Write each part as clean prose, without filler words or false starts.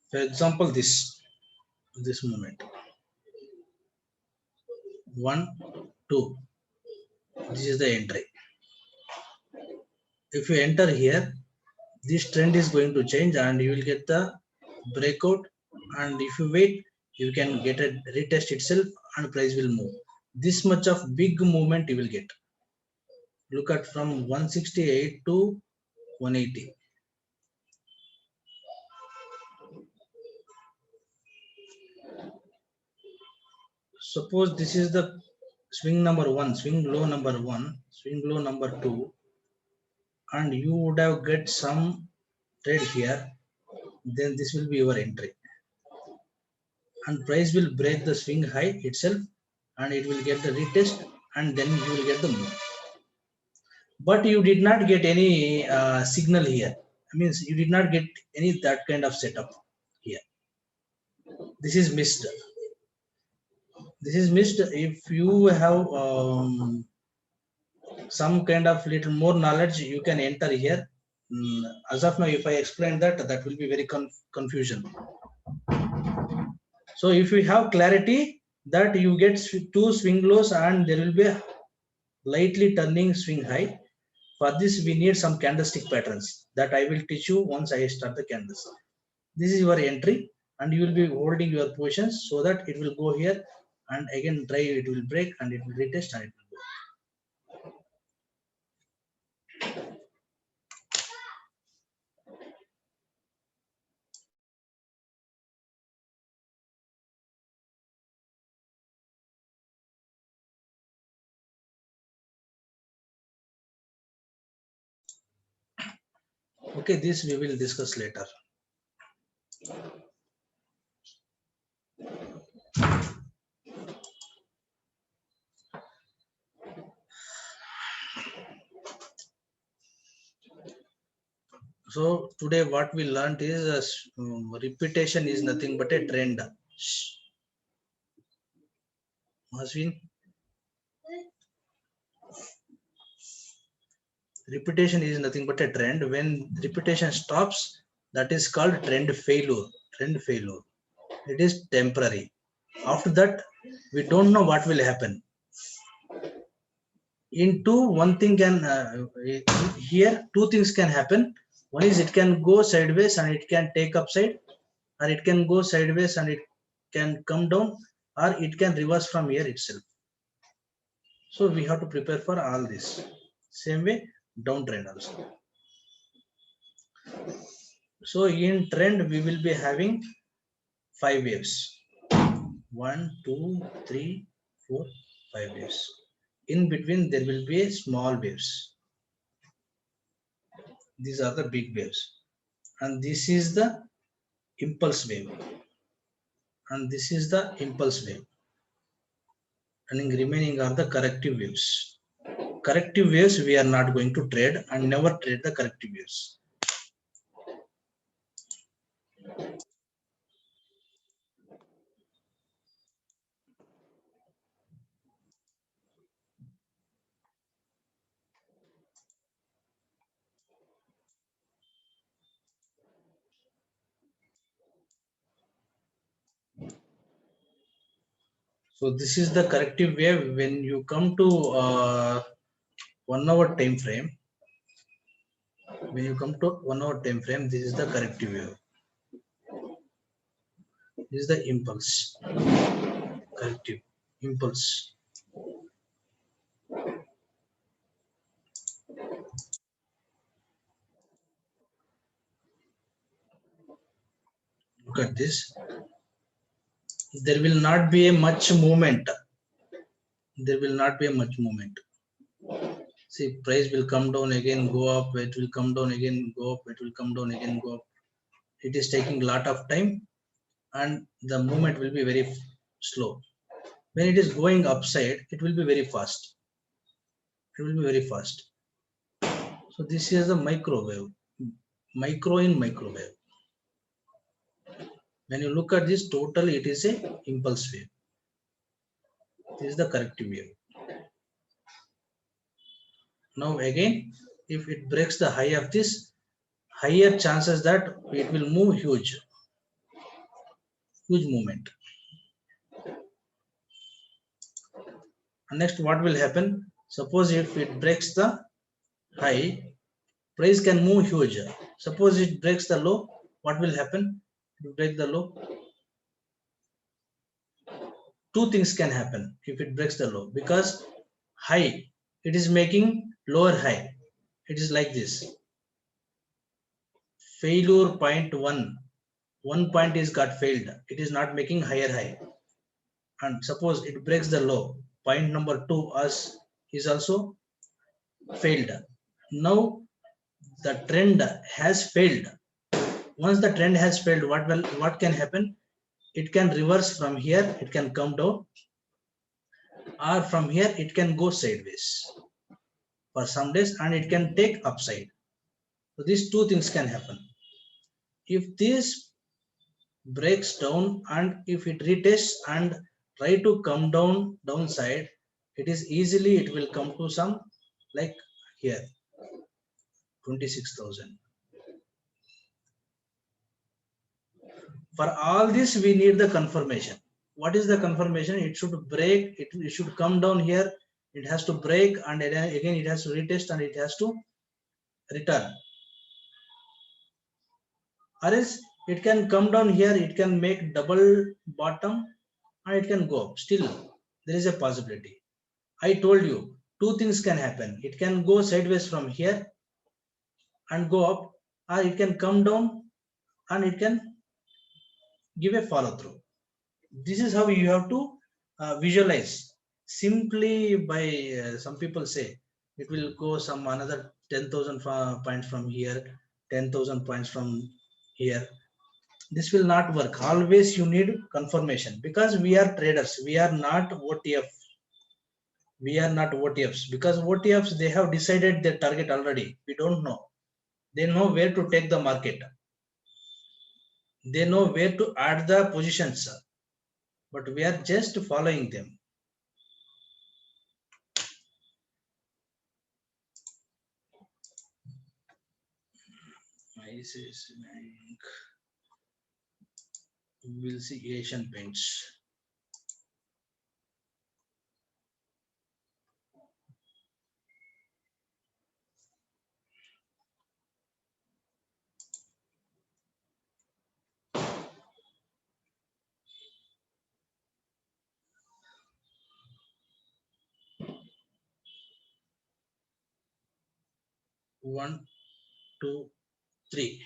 For example, this movement 1 2, this is the entry. If you enter here, this trend is going to change and you will get the breakout, and if you wait, you can get a retest itself and price will move. This much of big movement you will get. Look at from 168 to 180. Suppose this is the swing number 1, swing low number 1, swing low number 2, and you would have get some trade here, then this will be your entry, and price will break the swing high itself and it will get the retest, and then you will get the move. But you did not get any signal here. I mean, you did not get any that kind of setup here. This is missed. This is missed. If you have some kind of little more knowledge, you can enter here. As of now, if I explain that, that will be very confusion. So if you have clarity that you get 2 swing lows and there will be a lightly turning swing high, for this we need some candlestick patterns that I will teach you once I start the candles. This is your entry, and you will be holding your positions so that it will go here and again try, it will break and it will retest and it will go. Okay, this we will discuss later. So today what we learned is repetition is nothing but a trend. Masvin, repetition is nothing but a trend. When repetition stops, that is called trend failure. Trend failure. It is temporary. After that, we don't know what will happen. Into one thing can here 2 things can happen. One is it can go sideways and it can take upside, or it can go sideways and it can come down, or it can reverse from here itself. So we have to prepare for all this. Same way downtrend also. So in trend we will be having 5 waves. 1 2 3 4 5 waves. In between there will be small waves. These are the big waves, and this is the impulse wave, and this is the impulse wave, and remaining are the corrective waves. Corrective waves we are not going to trade, and never trade the corrective waves. So this is the corrective wave. When you come to 1 hour time frame, when you come to 1 hour time frame, this is the corrective wave. This is the impulse. Corrective impulse. Look at this. There will not be a much movement. There will not be a much movement. See, price will come down again, go up, it will come down again, go up, it will come down again, go up. It is taking a lot of time and the movement will be very slow. When it is going upside, it will be very fast. It will be very fast. So this is the microwave, micro in microwave. When you look at this total, it is a impulse wave. This is the corrective wave. Now again, if it breaks the high of this, higher chances that it will move huge movement. And next, what will happen? Suppose if it breaks the high, price can move huge. Suppose it breaks the low, what will happen? If it break the low, two things can happen if it breaks the low, because high, it is making lower high. It is like this. Failure point one point is got failed. It is not making higher high. And suppose it breaks the low, point number 2 is also failed. Now the trend has failed. Once the trend has failed, what can happen? It can reverse from here, it can come down, or from here it can go sideways for some days, and it can take upside. So these two things can happen. If this breaks down and if it retests and try to come down downside, it will come to some like here 26,000. For all this we need the confirmation. What is the confirmation? It should break, it should come down here, it has to break, and again it has to retest and it has to return. Or else it can come down here, it can make double bottom and it can go up. Still there is a possibility. I told you two things can happen. It can go sideways from here and go up, or it can come down and it can give a follow through. This is how you have to visualize. Simply by some people say it will go some another 10,000 points from here, 10,000 points from here. This will not work. Always you need confirmation, because we are traders. We are not OTF. We are not OTFs, because OTFs, they have decided their target already. We don't know. They know where to take the market. They know where to add the positions, but we are just following them. We'll see Asian Paints. One, two, three.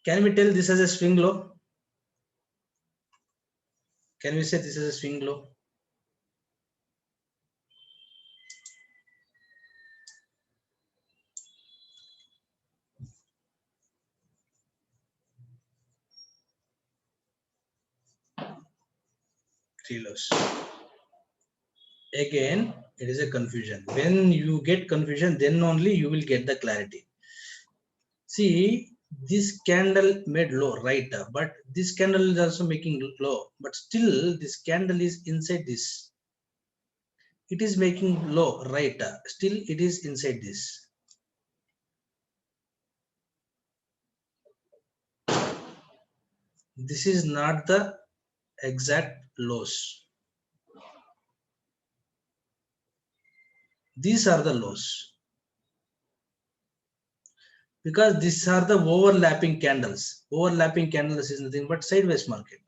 Can we tell this as a swing low? Can we say this is a swing low? Three lows. Again, it is a confusion. When you get confusion, then only you will get the clarity. See, this candle made low, right? But this candle is also making low, but still this candle is inside this. It is making low, right? Still it is inside this. This is not the exact lows. These are the lows, because these are the overlapping candles. Overlapping candles is nothing but sideways market.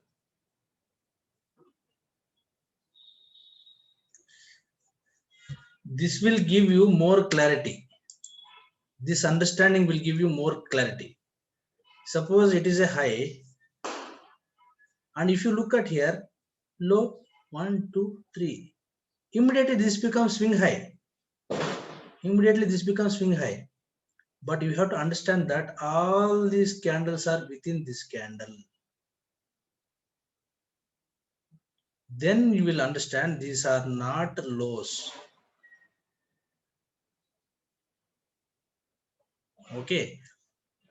This will give you more clarity. This understanding will give you more clarity. Suppose it is a high, and if you look at here, low 1, 2, 3, immediately this becomes swing high. Immediately this becomes swing high. But you have to understand that all these candles are within this candle. Then you will understand these are not lows. Okay.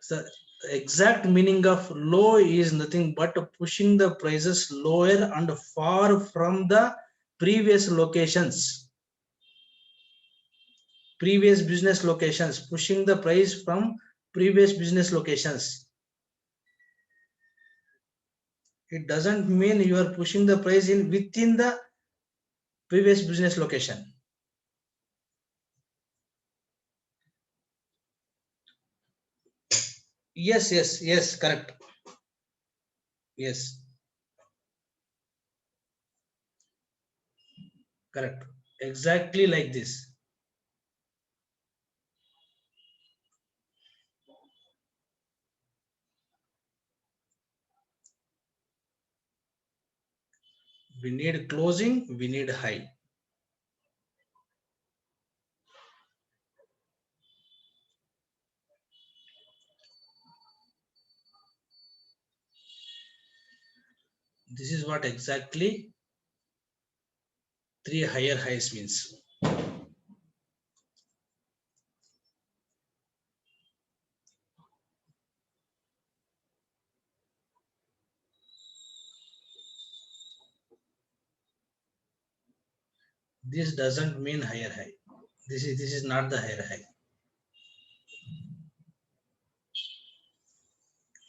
So exact meaning of low is nothing but pushing the prices lower and far from the previous locations, previous business locations, pushing the price from previous business locations. It doesn't mean you are pushing the price in within the previous business location. Yes, correct. Yes, correct. Exactly like this. We need closing, we need high. This is what exactly 3 higher highs means. This doesn't mean higher high. This is not the higher high.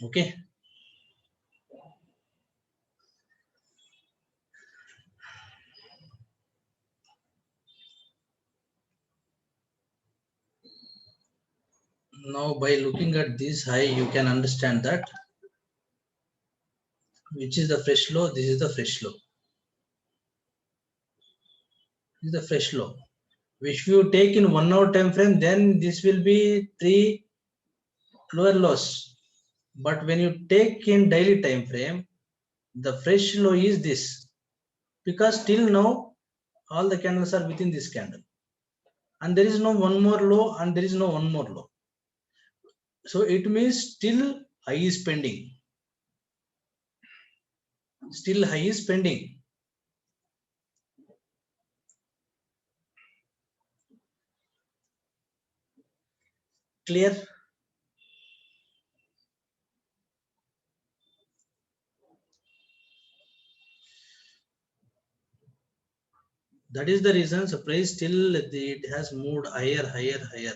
Okay. Now by looking at this high, you can understand that which is the fresh low. This is the fresh low. This is the fresh low. If you take in 1 hour time frame, then this will be 3 lower lows. But when you take in daily time frame, the fresh low is this, because till now all the candles are within this candle, and there is no one more low and there is no one more low. So it means still high is pending. Still high is pending. Clear? That is the reason the price still it has moved higher, higher, higher.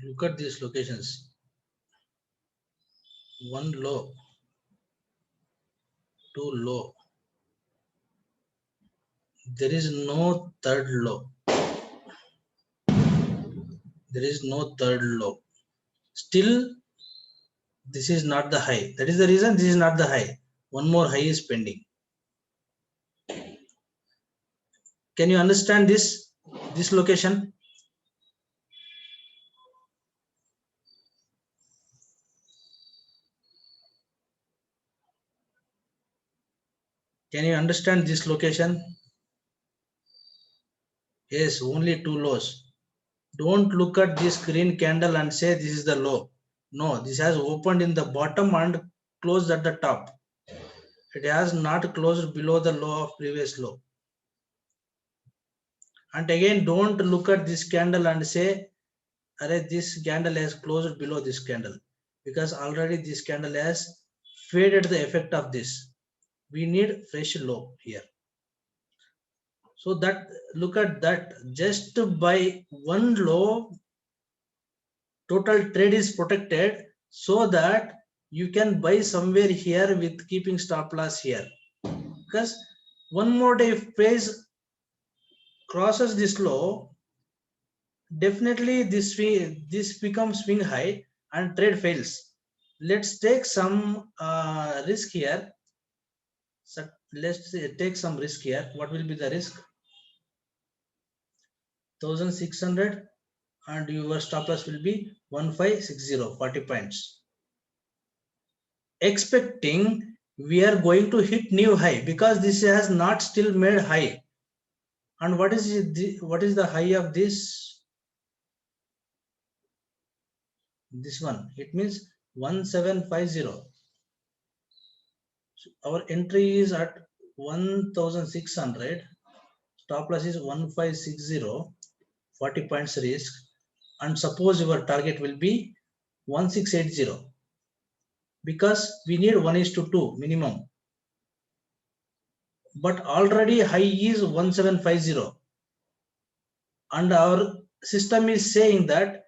Look at these locations. One low, two low. There is no third low. There is no third low. Still, this is not the high. That is the reason this is not the high. One more high is pending. Can you understand this location? Can you understand this location? Yes, only two lows. Don't look at this green candle and say this is the low. No, this has opened in the bottom and closed at the top. It has not closed below the low of previous low. And again, don't look at this candle and say, array, this candle has closed below this candle, because already this candle has faded the effect of this. We need fresh low here. So that, look at that, just by one low, total trade is protected, so that you can buy somewhere here with keeping stop loss here. Because one more day, if price crosses this low, definitely this becomes swing high and trade fails. Let's take some risk here. So let's take some risk here. What will be the risk? 1600, and your stop loss will be 1560, 40 points. Expecting we are going to hit new high, because this has not still made high. And what is the high of this one? It means 1750. So our entry is at 1600, stop loss is 1560, 40 points risk, and suppose your target will be 1680. because we need 1:2 minimum. But already high is 1750, and our system is saying that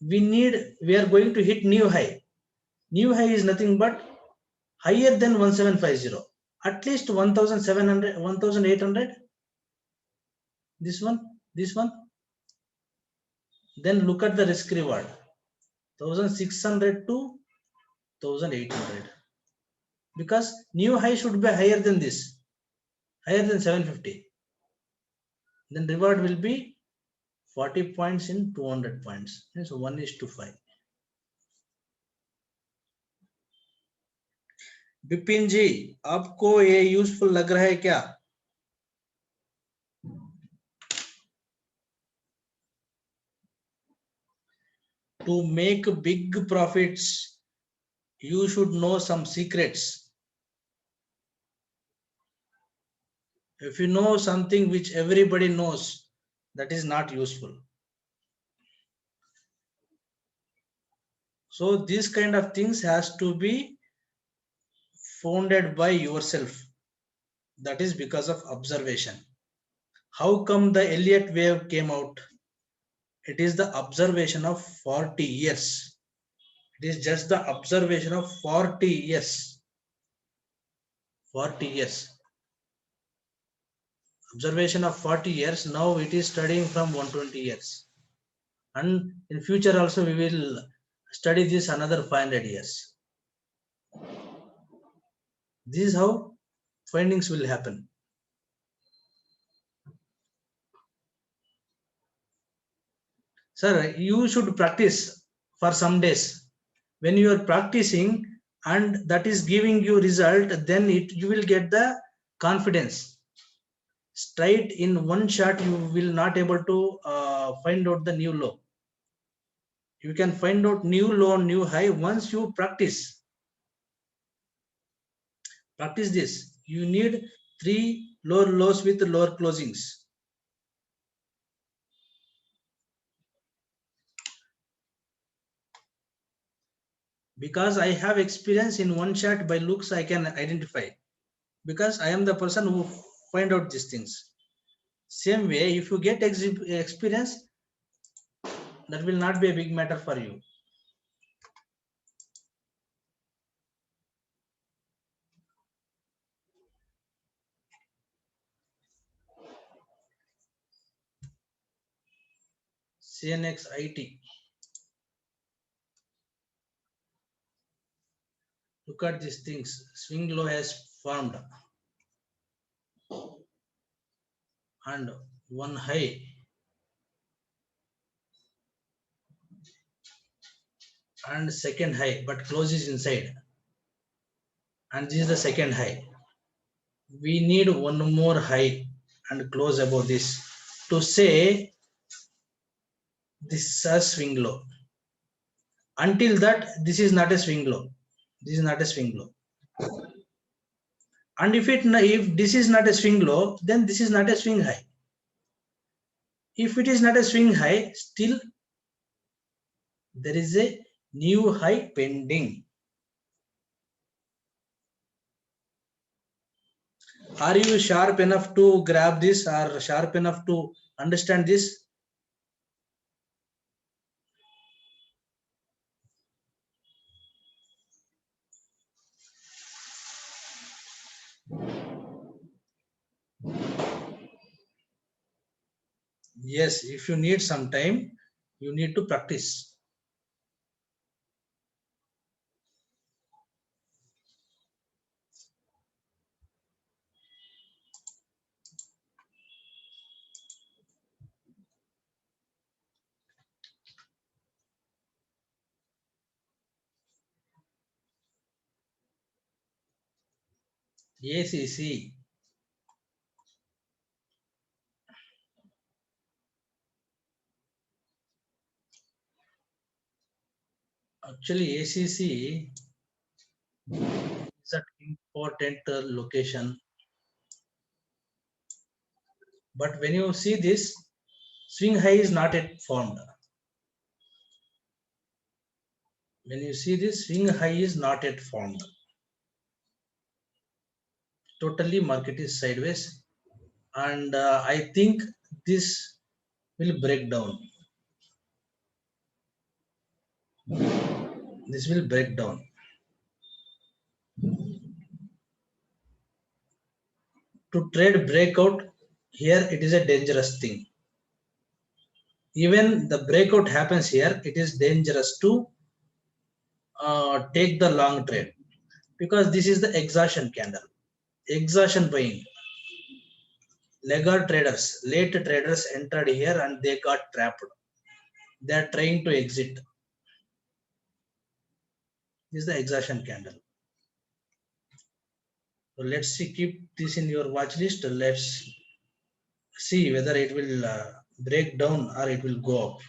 we are going to hit new high. New high is nothing but higher than 1750, at least 1700, 1800. This one. Then look at the risk reward, 1600 to 1800, because new high should be higher than this, higher than 750. Then reward will be 40 points in 200 points. So 1:5. Bipin जी, आपको ये useful लग रहा है क्या? To make big profits, you should know some secrets. If you know something which everybody knows, that is not useful. So these kind of things has to be founded by yourself. That is because of observation. How come the Elliott wave came out? It is the observation of 40 years. It is just the observation of 40 years. 40 years. Observation of 40 years. Now it is studying from 120 years. And in future also we will study this another 500 years. This is how findings will happen. Sir, you should practice for some days. When you are practicing and that is giving you result, then you will get the confidence. Straight in one shot you will not able to find out the new low. You can find out new low, new high once you practice. Practice this. You need 3 lower lows with lower closings. Because I have experience in one shot, by looks I can identify, because I am the person who find out these things. Same way, if you get experience, that will not be a big matter for you. CNX IT. Look at these things. Swing low has formed and one high and second high, but closes inside. And this is the second high. We need one more high and close above this to say this is a swing low. Until that, this is not a swing low. This is not a swing low. And if this is not a swing low, then this is not a swing high. If it is not a swing high, still there is a new high pending. Are you sharp enough to grab this, or sharp enough to understand this? Yes, if you need some time, you need to practice. ACC. Actually, ACC is an important location. But when you see this, swing high is not yet formed. When you see this, swing high is not yet formed. Totally market is sideways, and I think this will break down. This will break down. To trade breakout, here it is a dangerous thing. Even the breakout happens here, it is dangerous to take the long trade, because this is the exhaustion candle. Exhaustion buying. Laggard traders, late traders entered here and they got trapped. They are trying to exit. This is the exhaustion candle. So let's see, keep this in your watch list. Let's see whether it will break down or it will go up.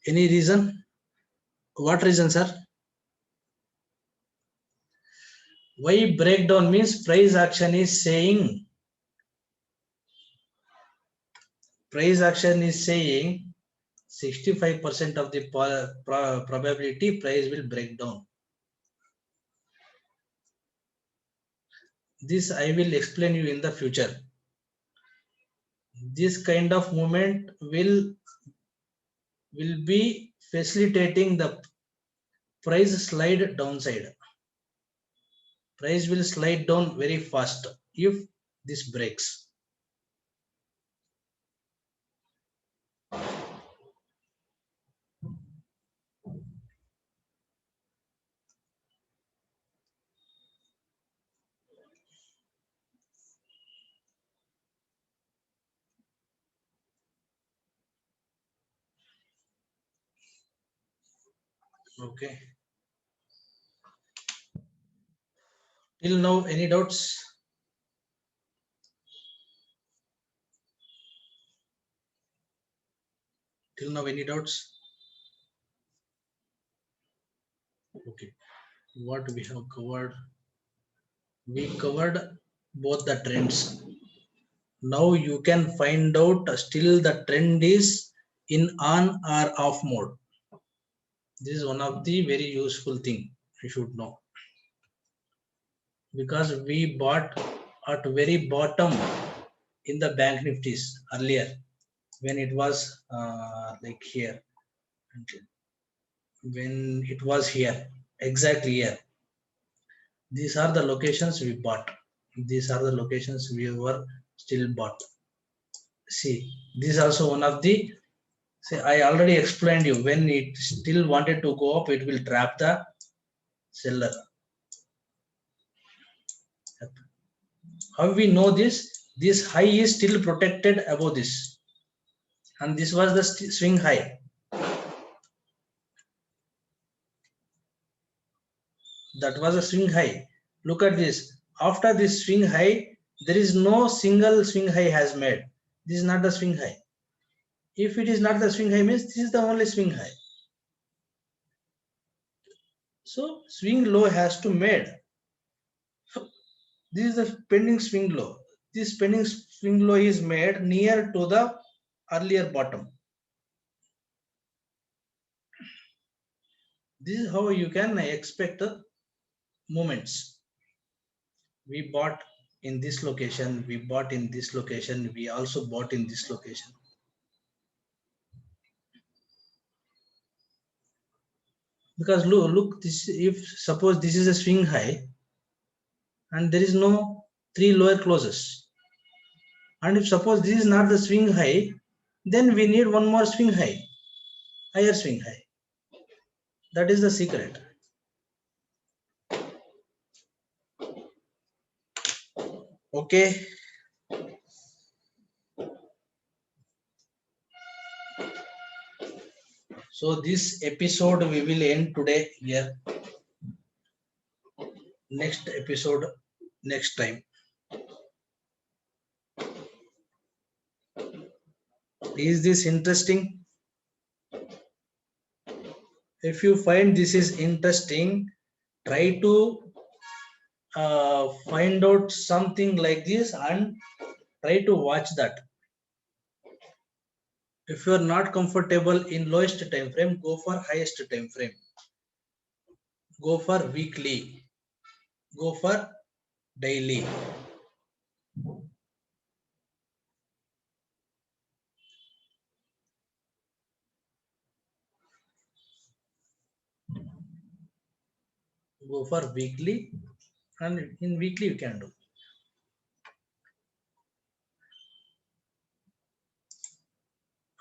Any reason? What reason, sir? Why breakdown means price action is saying 65% of the probability price will break down. This I will explain you in the future. This kind of movement will be facilitating the price slide downside. Price will slide down very fast if this breaks. Okay. Till now, any doubts? Till now, any doubts? Okay. What we have covered? We covered both the trends. Now you can find out still the trend is in on or off mode. This is one of the very useful thing you should know, because we bought at very bottom in the bank nifties earlier when it was like here, when it was here, exactly here. These are the locations we bought. These are the locations we were still bought. See, this is also one of the, say, I already explained you, when it still wanted to go up, it will trap the seller. How we know this? This high is still protected above this, and this was the swing high. That was a swing high. Look at this. After this swing high, there is no single swing high has made. This is not the swing high. If it is not the swing high, means this is the only swing high. So swing low has to made. So this is the pending swing low. This pending swing low is made near to the earlier bottom. This is how you can expect the movements. We bought in this location, we bought in this location, we also bought in this location. Because look, this, if suppose this is a swing high and there is no three lower closes, and if suppose this is not the swing high, then we need one more swing high, higher swing high. That is the secret. Okay. So this episode we will end today here. Next episode next time. Is this interesting? If you find this is interesting, try to find out something like this and try to watch that. If you are not comfortable in lowest time frame, go for highest time frame. Go for weekly. Go for daily. Go for weekly, and in weekly you can do.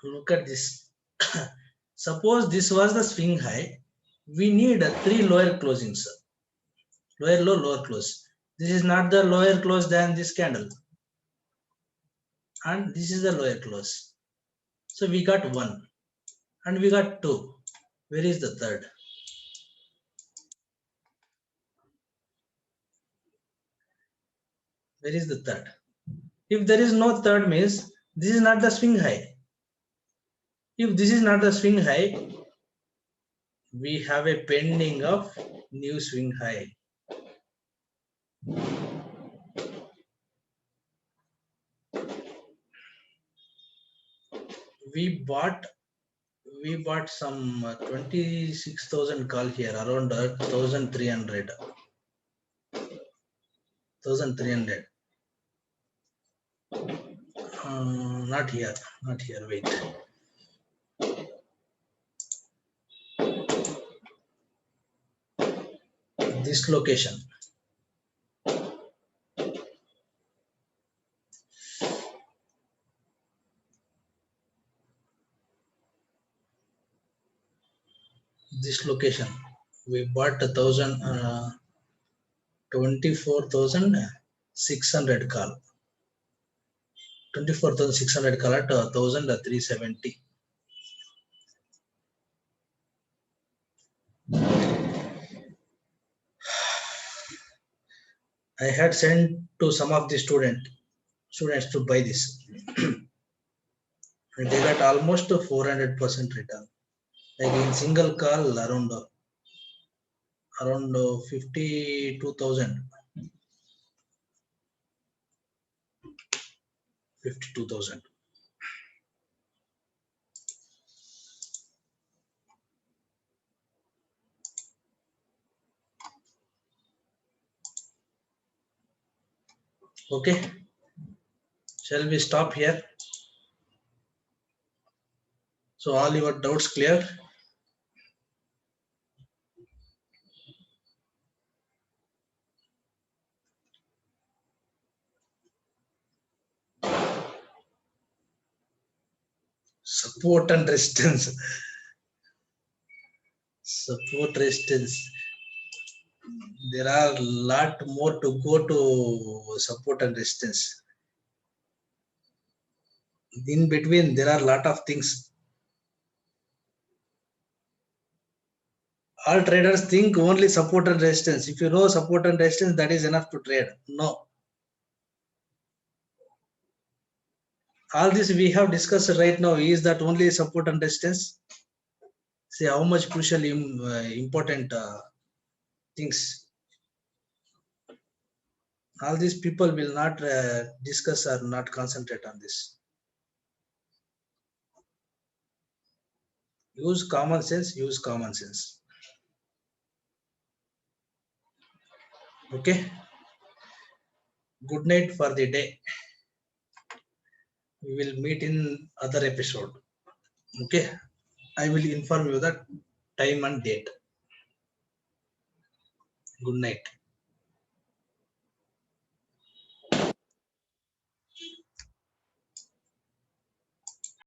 Look at this. Suppose this was the swing high. We need three lower closings. Lower low, lower close. This is not the lower close than this candle. And this is the lower close. So we got one. And we got two. Where is the third? Where is the third? If there is no third means this is not the swing high. If this is not the swing high, we have a pending of new swing high. We bought some 26,000 call here, around 1,300. 1,300. Not here, not here. Wait. This location. This location. We bought 24,600 call. 24,600 call at 1,370. I had sent to some of the students to buy this. And they got almost 400% return. Like in single call, around 52,000. 52,000. Okay. Shall we stop here? So all your doubts clear? Support and resistance. Support resistance. There are a lot more to go to support and resistance. In between, there are a lot of things. All traders think only support and resistance. If you know support and resistance, that is enough to trade. No. All this we have discussed right now, is that only support and resistance? See how much crucial important things. All these people will not discuss or not concentrate on this. Use common sense, use common sense. Okay. Good night for the day. We will meet in other episode. Okay. I will inform you the time and date. Good night.